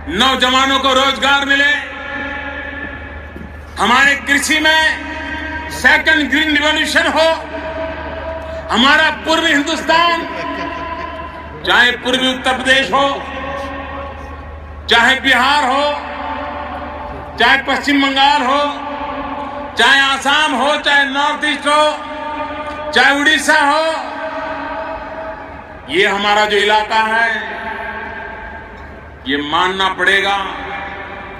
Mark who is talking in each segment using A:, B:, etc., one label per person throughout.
A: नौजवानों को रोजगार मिले, हमारे कृषि में सेकंड ग्रीन रिवॉल्यूशन हो, हमारा पूर्वी हिंदुस्तान, चाहे पूर्वी उत्तर प्रदेश हो, चाहे बिहार हो, चाहे पश्चिम बंगाल हो, चाहे आसाम हो, चाहे नॉर्थ ईस्ट हो, चाहे उड़ीसा हो, ये हमारा जो इलाका है, ये मानना पड़ेगा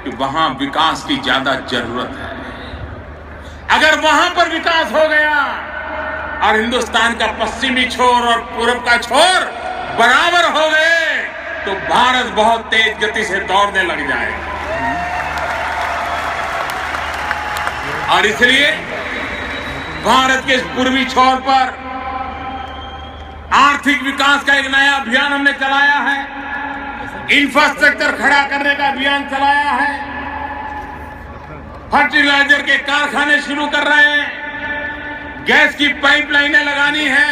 A: कि वहां विकास की ज्यादा जरूरत है। अगर वहां पर विकास हो गया और हिंदुस्तान का पश्चिमी छोर और पूर्व का छोर बराबर हो गए तो भारत बहुत तेज गति से दौड़ने लग जाएगा। और इसलिए भारत के इस पूर्वी छोर पर आर्थिक विकास का एक नया अभियान हमने चलाया है, इंफ्रास्ट्रक्चर खड़ा करने का अभियान चलाया है, फर्टिलाइजर के कारखाने शुरू कर रहे हैं, गैस की पाइपलाइनें लगानी है,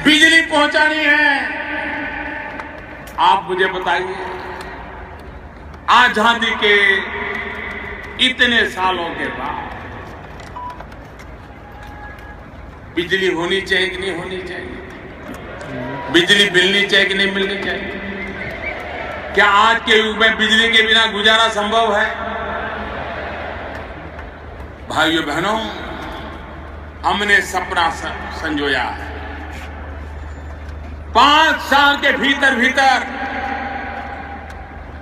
A: बिजली पहुंचानी है। आप मुझे बताइए, आजादी के इतने सालों के बाद बिजली होनी चाहिए कि नहीं होनी चाहिए? बिजली मिलनी चाहिए कि नहीं मिलनी चाहिए? क्या आज के युग में बिजली के बिना गुजारा संभव है? भाइयों बहनों, हमने सपना संजोया है। 5 साल के भीतर भीतर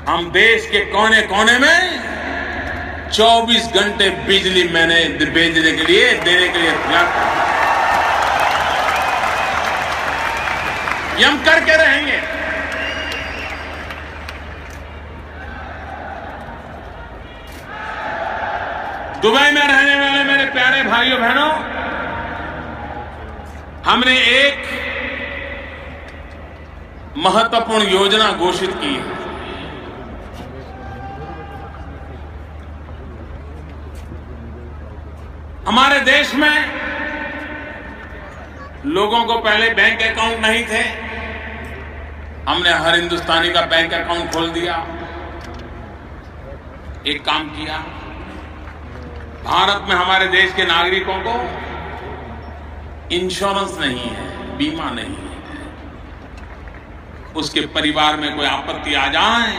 A: हम देश के कोने कोने में 24 घंटे बिजली मैंने भेजने के लिए, देने के लिए प्रयास कर, ये हम करके रहेंगे। दुबई में रहने वाले मेरे प्यारे भाइयों बहनों, हमने एक महत्वपूर्ण योजना घोषित की है। हमारे देश में लोगों को पहले बैंक अकाउंट नहीं थे, हमने हर हिंदुस्तानी का बैंक अकाउंट खोल दिया। एक काम किया, भारत में हमारे देश के नागरिकों को इंश्योरेंस नहीं है, बीमा नहीं है, उसके परिवार में कोई आपत्ति आ जाए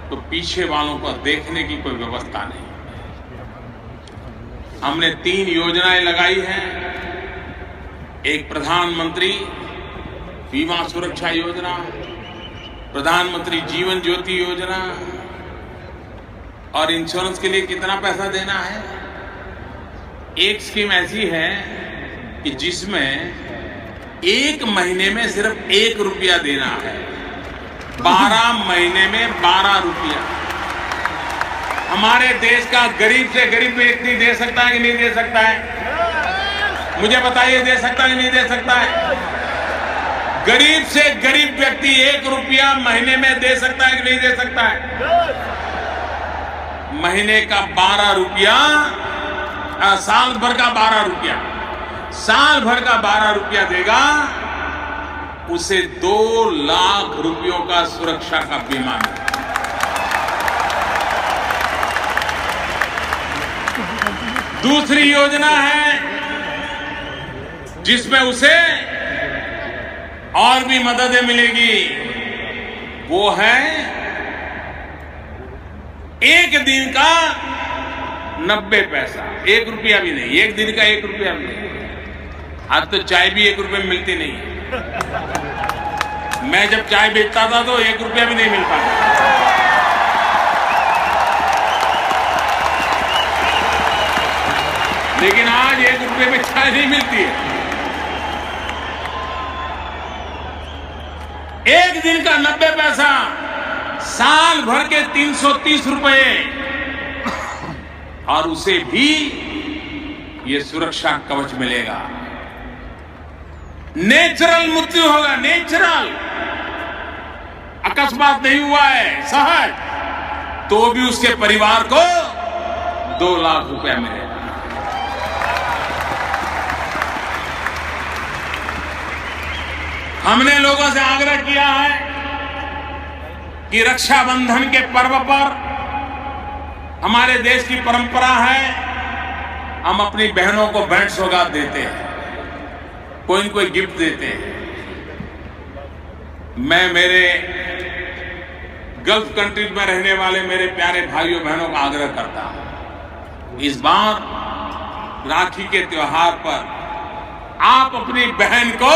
A: तो पीछे वालों को देखने की कोई व्यवस्था नहीं। हमने 3 योजनाएं लगाई हैं। एक प्रधानमंत्री बीमा सुरक्षा योजना, प्रधानमंत्री जीवन ज्योति योजना, और इंश्योरेंस के लिए कितना पैसा देना है? एक स्कीम ऐसी है कि जिसमें 1 महीने में सिर्फ 1 रुपया देना है, 12 महीने में 12 रुपया। हमारे देश का गरीब से गरीब व्यक्ति दे सकता है कि नहीं दे सकता है? मुझे बताइए, दे सकता है कि नहीं दे सकता है? गरीब से गरीब व्यक्ति 1 रुपया महीने में दे सकता है कि नहीं दे सकता है? महीने का 12 रुपया, साल भर का 12 रुपया, साल भर का 12 रुपया देगा, उसे 2 लाख रुपयों का सुरक्षा का बीमा मिलेगा। दूसरी योजना है जिसमें उसे और भी मददें मिलेगी, वो है 1 दिन का 90 पैसा, 1 रुपया भी नहीं, 1 दिन का 1 रुपया भी नहीं। आज तो चाय भी 1 रुपये में मिलती नहीं है। मैं जब चाय बेचता था तो 1 रुपया भी नहीं मिल पाता। लेकिन आज 1 रुपये में चाय नहीं मिलती है। 1 दिन का 90 पैसा, साल भर के 330 रुपए, और उसे भी ये सुरक्षा कवच मिलेगा। नेचुरल मृत्यु होगा, नेचुरल, अकस्मात नहीं हुआ है, सहज, तो भी उसके परिवार को 2 लाख रुपया मिलेगा। हमने लोगों से आग्रह किया है कि रक्षाबंधन के पर्व पर हमारे देश की परंपरा है, हम अपनी बहनों को भेंट सौगात देते हैं, कोई न कोई गिफ्ट देते हैं। मैं मेरे गल्फ कंट्रीज में रहने वाले मेरे प्यारे भाइयों बहनों का आग्रह करता हूं, इस बार राखी के त्योहार पर आप अपनी बहन को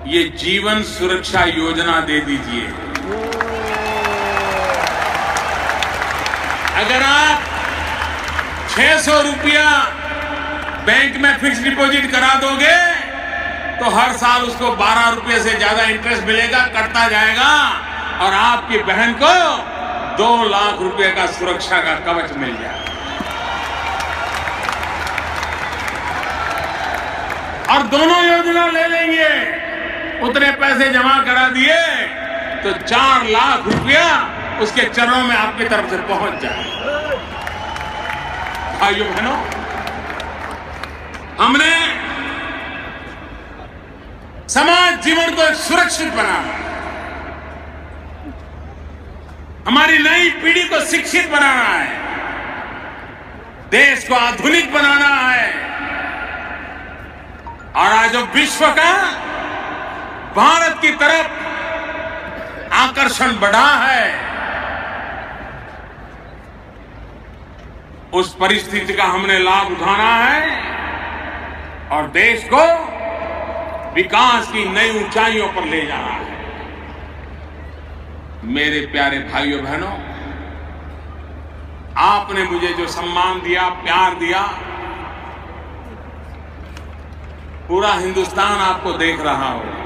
A: ये जीवन सुरक्षा योजना दे दीजिए। अगर आप 600 रुपया बैंक में फिक्स डिपॉजिट करा दोगे तो हर साल उसको 12 रुपये से ज्यादा इंटरेस्ट मिलेगा, कटता जाएगा और आपकी बहन को 2 लाख रुपए का सुरक्षा का कवच मिल जाएगा। और दोनों योजना ले लेंगे, उतने पैसे जमा करा दिए तो 4 लाख रुपया उसके चरणों में आपकी तरफ से पहुंच जाए। भाइयों बहनों, हमने समाज जीवन को सुरक्षित बनाना, हमारी नई पीढ़ी को शिक्षित बनाना है, देश को आधुनिक बनाना है। और आज जो विश्व का भारत की तरफ आकर्षण बढ़ा है, उस परिस्थिति का हमने लाभ उठाना है और देश को विकास की नई ऊंचाइयों पर ले जाना है। मेरे प्यारे भाइयों बहनों, आपने मुझे जो सम्मान दिया, प्यार दिया, पूरा हिंदुस्तान आपको देख रहा होगा।